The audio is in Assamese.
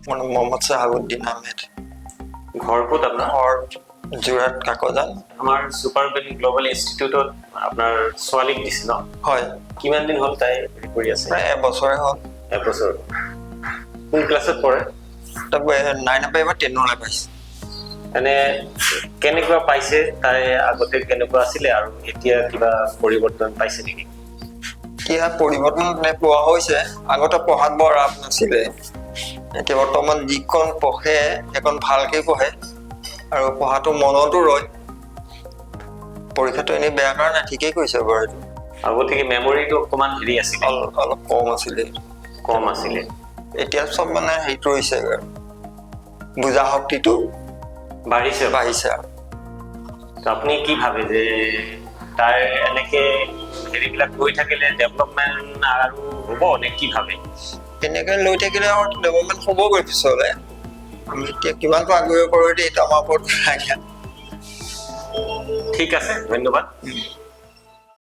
মোৰ নাম মোহাম্মদ চাহাবুদ্দিন আহমেদ। ঘৰ ক'ত আপোনাৰ? ঘৰ যোৰহাট কাকজান। আমাৰ ছুপাৰ বেল গ্ল'বেল ইনষ্টিটিউটত আপোনাৰ ছোৱালীক দিছে ন? হয়, কিমান দিন হ'ল তাই হেৰি কৰি আছে? প্ৰায় এবছৰে হ'ল। এবছৰ। কোন ক্লাছত পঢ়ে? তাক 9ৰ পৰা এবাৰ 10লৈ পাইছে। এনে কেনেকুৱা পাইছে? তাই আগতে কেনেকুৱা আছিলে আৰু এতিয়া কিবা পৰিৱৰ্তন পাইছে নেকি? এতিয়া পৰিৱৰ্তন পোৱা হৈছে। আগতে পঢ়াত বৰ ৰাপ নাছিলে, এতিয়া বৰ্তমান যিখন পঢ়ে সেইখন ভালকে পঢ়ে আৰু পঢ়াটো মনতো ৰয়। পৰীক্ষাটো এনেই বেয়া কৰা নাই, ঠিকেই কৰিছে বাৰু। এইটো আগতে কি মেমৰিটো অকণমান হেৰি আছিলে? অলপ কম আছিলে। কম আছিলে। এতিয়া চব মানে হেৰিটো হৈছে, বুজা শক্তিটো বাঢ়িছে। আপুনি কি ভাবে যে তাই এনেকে হেৰিবিলাক গৈ থাকিলে ডেভেলপমেণ্ট আৰু হ'ব নে কি ভাবে? তেনেকে লৈ থাকিলে আৰু ডেভেলপমেণ্ট হ'বগৈ পিছলে। আমি এতিয়া কিমানটো আগ্ৰহ কৰোঁ এইটো আমাৰ ওপৰত। ঠিক আছে, ধন্যবাদ।